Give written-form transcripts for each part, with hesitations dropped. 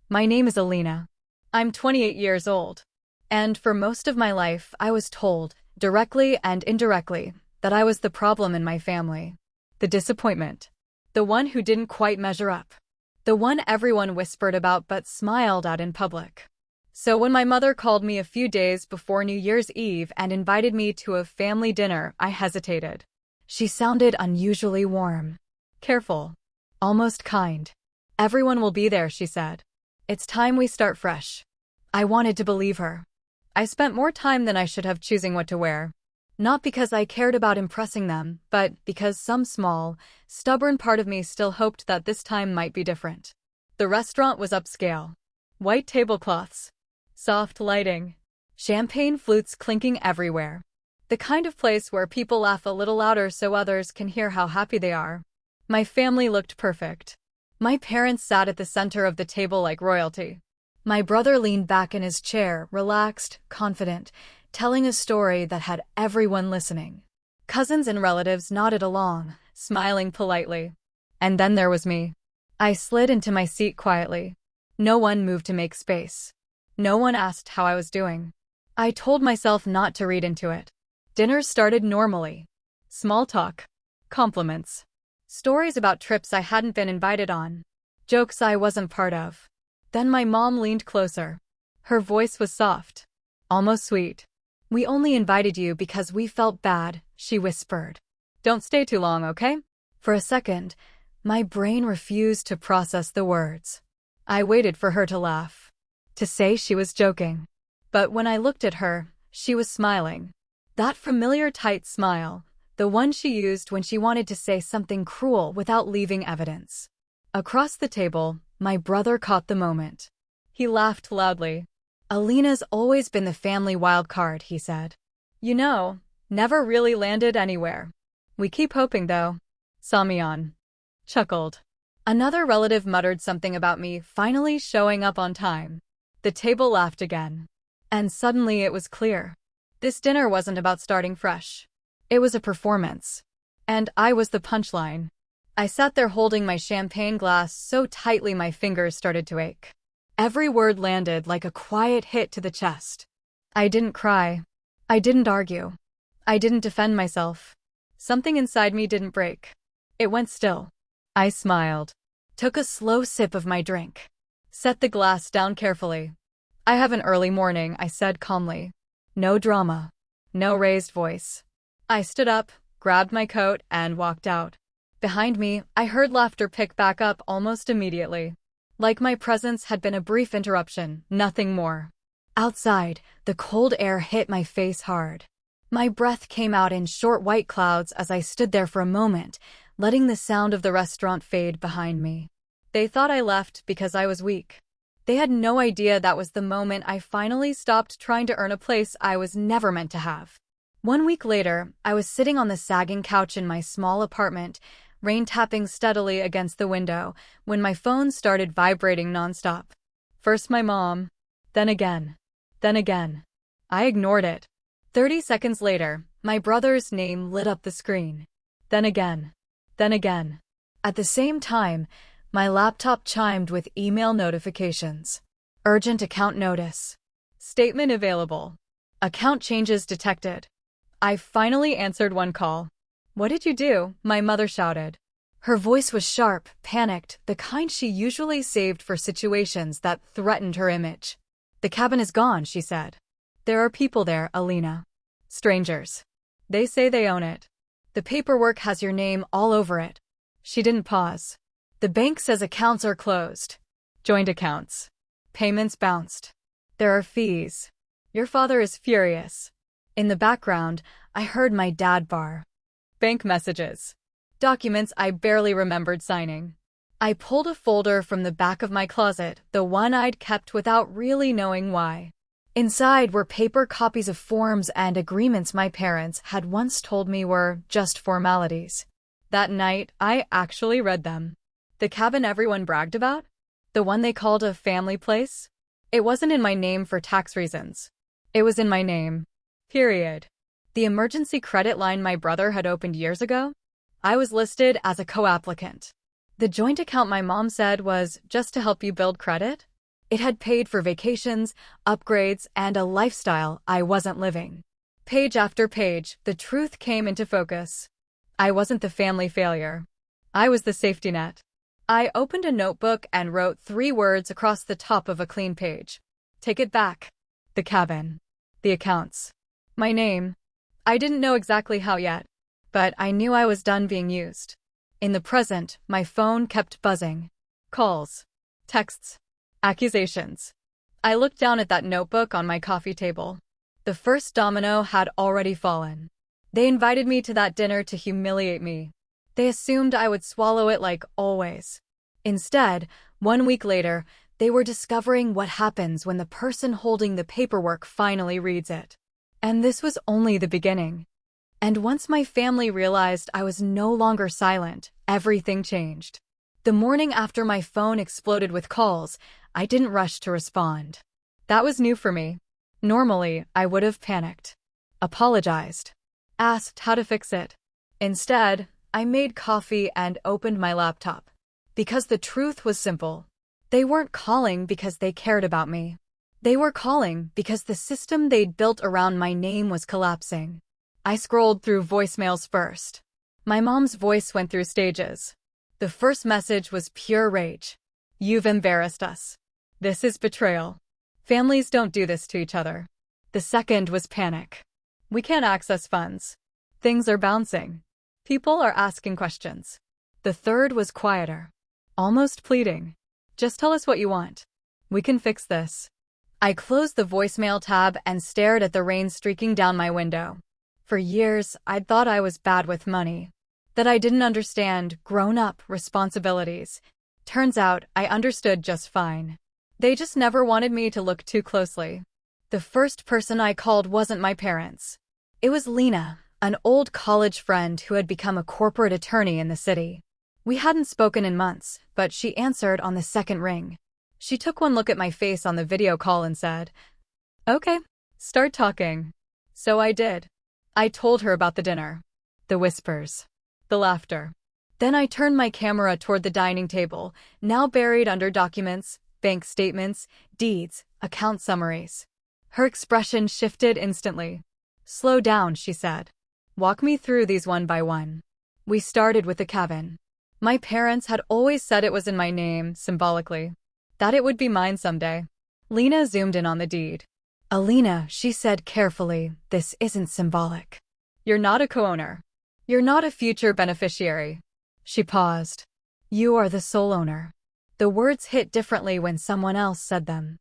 My name is Alina. I'm 28 years old. And for most of my life, I was told, directly and indirectly, that I was the problem in my family. The disappointment. The one who didn't quite measure up. The one everyone whispered about but smiled at in public. So when my mother called me a few days before New Year's Eve and invited me to a family dinner, I hesitated. She sounded unusually warm. Careful. Almost kind. Everyone will be there, she said. It's time we start fresh. I wanted to believe her. I spent more time than I should have choosing what to wear. Not because I cared about impressing them, but because some small, stubborn part of me still hoped that this time might be different. The restaurant was upscale. White tablecloths. Soft lighting. Champagne flutes clinking everywhere. The kind of place where people laugh a little louder so others can hear how happy they are. My family looked perfect. My parents sat at the center of the table like royalty. My brother leaned back in his chair, relaxed, confident, telling a story that had everyone listening. Cousins and relatives nodded along, smiling politely. And then there was me. I slid into my seat quietly. No one moved to make space. No one asked how I was doing. I told myself not to read into it. Dinner started normally. Small talk. Compliments. Stories about trips I hadn't been invited on. Jokes I wasn't part of. Then my mom leaned closer. Her voice was soft. Almost sweet. We only invited you because we felt bad, she whispered. Don't stay too long, okay? For a second, my brain refused to process the words. I waited for her to laugh. To say she was joking. But when I looked at her, she was smiling. That familiar tight smile, the one she used when she wanted to say something cruel without leaving evidence. Across the table, my brother caught the moment. He laughed loudly. Alina's always been the family wild card, he said. You know, never really landed anywhere. We keep hoping, though. Saw me on. Chuckled. Another relative muttered something about me finally showing up on time. The table laughed again. And suddenly it was clear. This dinner wasn't about starting fresh. It was a performance. And I was the punchline. I sat there holding my champagne glass so tightly my fingers started to ache. Every word landed like a quiet hit to the chest. I didn't cry. I didn't argue. I didn't defend myself. Something inside me didn't break. It went still. I smiled. Took a slow sip of my drink. Set the glass down carefully. I have an early morning, I said calmly. No drama. No raised voice. I stood up, grabbed my coat, and walked out. Behind me, I heard laughter pick back up almost immediately. Like my presence had been a brief interruption, nothing more. Outside, the cold air hit my face hard. My breath came out in short white clouds as I stood there for a moment, letting the sound of the restaurant fade behind me. They thought I left because I was weak. They had no idea that was the moment I finally stopped trying to earn a place I was never meant to have. 1 week later, I was sitting on the sagging couch in my small apartment, rain tapping steadily against the window, when my phone started vibrating nonstop. First my mom, then again. Then again. I ignored it. 30 seconds later, my brother's name lit up the screen. Then again. Then again. At the same time, my laptop chimed with email notifications. Urgent account notice. Statement available. Account changes detected. I finally answered one call. What did you do? My mother shouted. Her voice was sharp, panicked, the kind she usually saved for situations that threatened her image. The cabin is gone, she said. There are people there, Alina. Strangers. They say they own it. The paperwork has your name all over it. She didn't pause. The bank says accounts are closed. Joint accounts. Payments bounced. There are fees. Your father is furious. In the background, I heard my dad bark. Bank messages. Documents I barely remembered signing. I pulled a folder from the back of my closet, the one I'd kept without really knowing why. Inside were paper copies of forms and agreements my parents had once told me were just formalities. That night, I actually read them. The cabin everyone bragged about? The one they called a family place? It wasn't in my name for tax reasons. It was in my name. Period. The emergency credit line my brother had opened years ago? I was listed as a co-applicant. The joint account my mom said was just to help you build credit? It had paid for vacations, upgrades, and a lifestyle I wasn't living. Page after page, the truth came into focus. I wasn't the family failure. I was the safety net. I opened a notebook and wrote 3 words across the top of a clean page. Take it back. The cabin. The accounts. My name. I didn't know exactly how yet, but I knew I was done being used. In the present, my phone kept buzzing. Calls. Texts. Accusations. I looked down at that notebook on my coffee table. The first domino had already fallen. They invited me to that dinner to humiliate me. They assumed I would swallow it like always. Instead, 1 week later, they were discovering what happens when the person holding the paperwork finally reads it. And this was only the beginning. And once my family realized I was no longer silent, everything changed. The morning after my phone exploded with calls, I didn't rush to respond. That was new for me. Normally, I would have panicked, apologized, asked how to fix it. Instead, I made coffee and opened my laptop. Because the truth was simple. They weren't calling because they cared about me. They were calling because the system they'd built around my name was collapsing. I scrolled through voicemails first. My mom's voice went through stages. The first message was pure rage. You've embarrassed us. This is betrayal. Families don't do this to each other. The second was panic. We can't access funds. Things are bouncing. People are asking questions. The third was quieter. Almost pleading. Just tell us what you want. We can fix this. I closed the voicemail tab and stared at the rain streaking down my window. For years, I'd thought I was bad with money. That I didn't understand grown-up responsibilities. Turns out, I understood just fine. They just never wanted me to look too closely. The first person I called wasn't my parents. It was Alina, an old college friend who had become a corporate attorney in the city. We hadn't spoken in months, but she answered on the second ring. She took one look at my face on the video call and said, "Okay, start talking." So I did. I told her about the dinner. The whispers. The laughter. Then I turned my camera toward the dining table, now buried under documents, bank statements, deeds, account summaries. Her expression shifted instantly. "Slow down," she said. "Walk me through these one by one." We started with the cabin. My parents had always said it was in my name, symbolically. That it would be mine someday. Lena zoomed in on the deed. "Alina," she said carefully, "this isn't symbolic. You're not a co-owner. You're not a future beneficiary." She paused. "You are the sole owner." The words hit differently when someone else said them.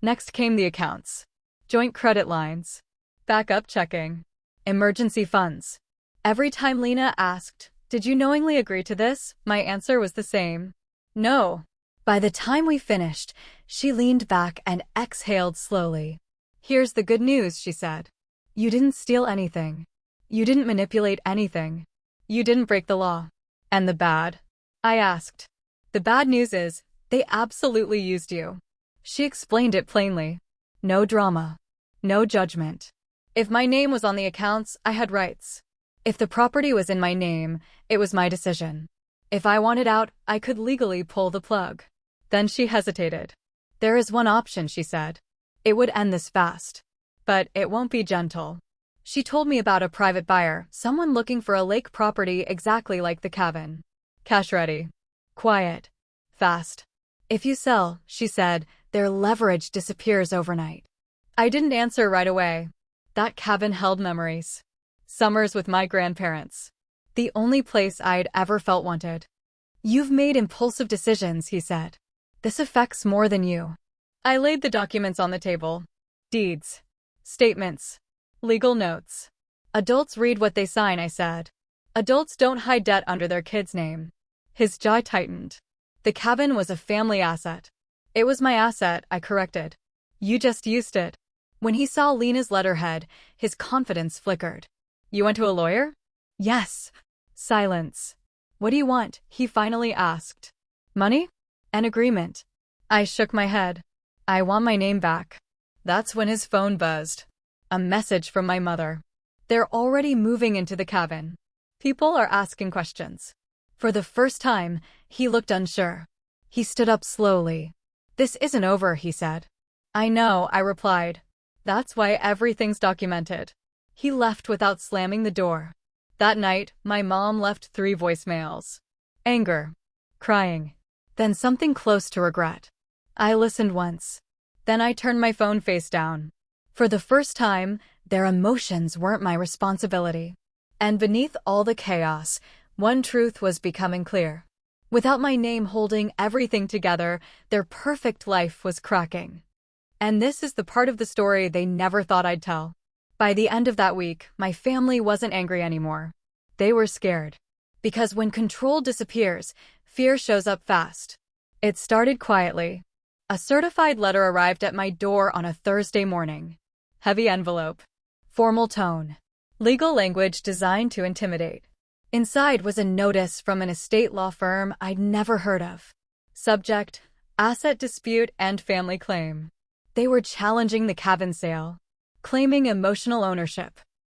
Next came the accounts. Joint credit lines. Backup checking. Emergency funds. Every time Lena asked, "Did you knowingly agree to this?" my answer was the same. No. By the time we finished, she leaned back and exhaled slowly. "Here's the good news," she said. "You didn't steal anything. You didn't manipulate anything. You didn't break the law." "And the bad?" I asked. "The bad news is, they absolutely used you." She explained it plainly. No drama. No judgment. If my name was on the accounts, I had rights. If the property was in my name, it was my decision. If I wanted out, I could legally pull the plug. Then she hesitated. "There is one option," she said. "It would end this fast. But it won't be gentle." She told me about a private buyer, someone looking for a lake property exactly like the cabin. Cash ready. Quiet. Fast. "If you sell," she said, "their leverage disappears overnight." I didn't answer right away. That cabin held memories. Summers with my grandparents. The only place I'd ever felt wanted. "You've made impulsive decisions," he said. "This affects more than you." I laid the documents on the table. Deeds. Statements. Legal notes. "Adults read what they sign," I said. "Adults don't hide debt under their kid's name." His jaw tightened. The cabin was a family asset. "It was my asset," I corrected. "You just used it." When he saw Lena's letterhead, his confidence flickered. "You went to a lawyer?" "Yes." Silence. "What do you want?" he finally asked. "Money? An agreement." I shook my head. "I want my name back." That's when his phone buzzed. A message from my mother. "They're already moving into the cabin. People are asking questions." For the first time, he looked unsure. He stood up slowly. "This isn't over," he said. "I know," I replied. "That's why everything's documented." He left without slamming the door. That night, my mom left 3 voicemails. Anger. Crying. Then something close to regret. I listened once. Then I turned my phone face down. For the first time, their emotions weren't my responsibility. And beneath all the chaos, one truth was becoming clear. Without my name holding everything together, their perfect life was cracking. And this is the part of the story they never thought I'd tell. By the end of that week, my family wasn't angry anymore. They were scared. Because when control disappears, fear shows up fast. It started quietly. A certified letter arrived at my door on a Thursday morning. Heavy envelope. Formal tone. Legal language designed to intimidate. Inside was a notice from an estate law firm I'd never heard of. Subject: asset dispute and family claim. They were challenging the cabin sale, claiming emotional ownership,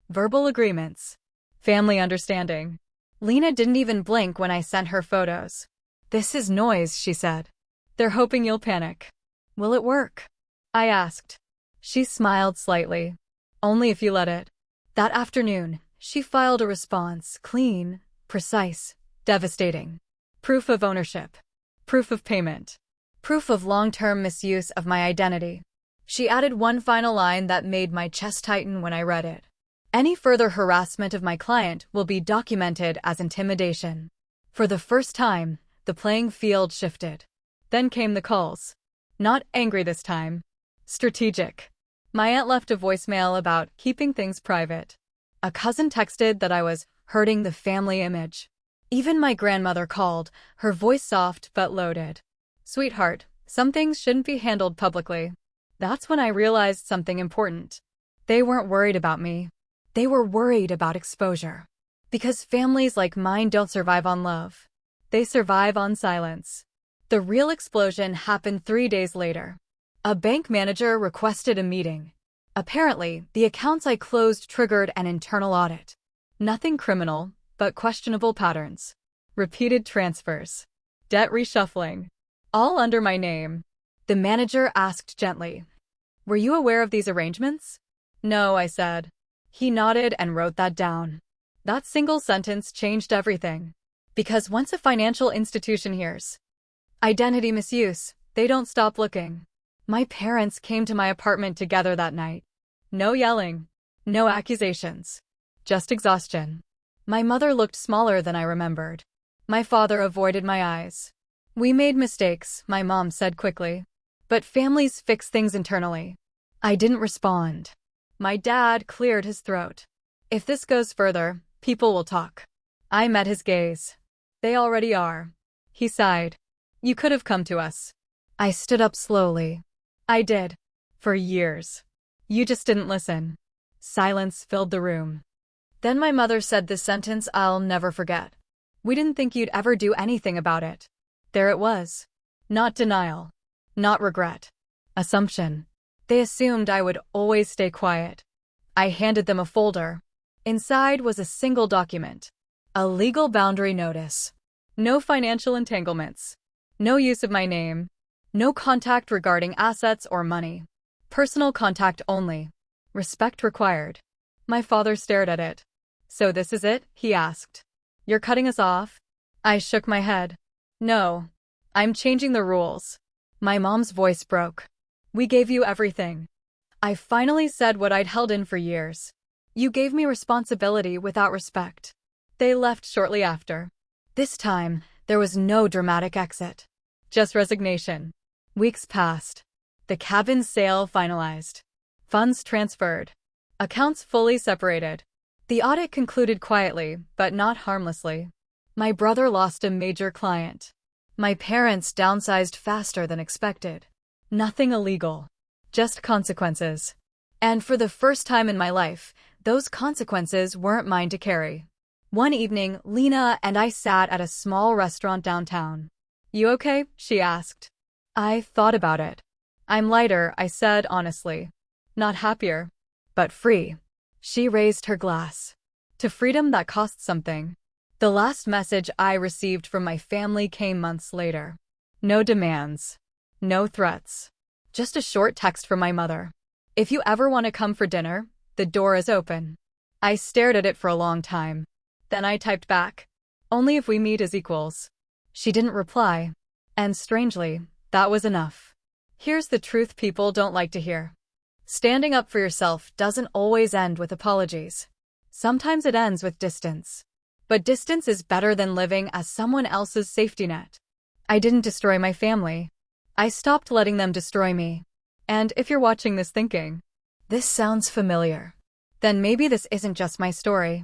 verbal agreements, family understanding. Lena didn't even blink when I sent her photos. "This is noise," she said. "They're hoping you'll panic." "Will it work?" I asked. She smiled slightly. "Only if you let it." That afternoon, she filed a response, clean, precise, devastating. Proof of ownership. Proof of payment. Proof of long-term misuse of my identity. She added one final line that made my chest tighten when I read it. "Any further harassment of my client will be documented as intimidation." For the first time, the playing field shifted. Then came the calls. Not angry this time. Strategic. My aunt left a voicemail about keeping things private. A cousin texted that I was hurting the family image. Even my grandmother called, her voice soft but loaded. "Sweetheart, some things shouldn't be handled publicly." That's when I realized something important. They weren't worried about me. They were worried about exposure. Because families like mine don't survive on love. They survive on silence. The real explosion happened 3 days later. A bank manager requested a meeting. Apparently, the accounts I closed triggered an internal audit. Nothing criminal, but questionable patterns. Repeated transfers. Debt reshuffling. All under my name. The manager asked gently, "Were you aware of these arrangements?" "No," I said. He nodded and wrote that down. That single sentence changed everything. Because once a financial institution hears identity misuse, they don't stop looking. My parents came to my apartment together that night. No yelling. No accusations. Just exhaustion. My mother looked smaller than I remembered. My father avoided my eyes. "We made mistakes," my mom said quickly. "But families fix things internally." I didn't respond. My dad cleared his throat. "If this goes further, people will talk." I met his gaze. "They already are." He sighed. "You could have come to us." I stood up slowly. "I did. For years. You just didn't listen." Silence filled the room. Then my mother said this sentence I'll never forget. "We didn't think you'd ever do anything about it." There it was. Not denial. Not regret. Assumption. They assumed I would always stay quiet. I handed them a folder. Inside was a single document. A legal boundary notice. No financial entanglements. No use of my name. No contact regarding assets or money. Personal contact only. Respect required. My father stared at it. "So this is it?" he asked. "You're cutting us off?" I shook my head. "No. I'm changing the rules." My mom's voice broke. "We gave you everything." I finally said what I'd held in for years. "You gave me responsibility without respect." They left shortly after. This time, there was no dramatic exit. Just resignation. Weeks passed. The cabin sale finalized. Funds transferred. Accounts fully separated. The audit concluded quietly, but not harmlessly. My brother lost a major client. My parents downsized faster than expected. Nothing illegal. Just consequences. And for the first time in my life, those consequences weren't mine to carry. One evening, Lena and I sat at a small restaurant downtown. "You okay?" she asked. I thought about it. "I'm lighter," I said honestly. "Not happier, but free." She raised her glass. "To freedom that costs something." The last message I received from my family came months later. No demands. No threats. Just a short text from my mother. If you ever want to come for dinner, the door is open. I stared at it for a long time. Then I typed back, only if we meet as equals. She didn't reply. And strangely, that was enough. Here's the truth people don't like to hear. Standing up for yourself doesn't always end with apologies. Sometimes it ends with distance. But distance is better than living as someone else's safety net. I didn't destroy my family. I stopped letting them destroy me. And if you're watching this thinking, this sounds familiar, then maybe this isn't just my story.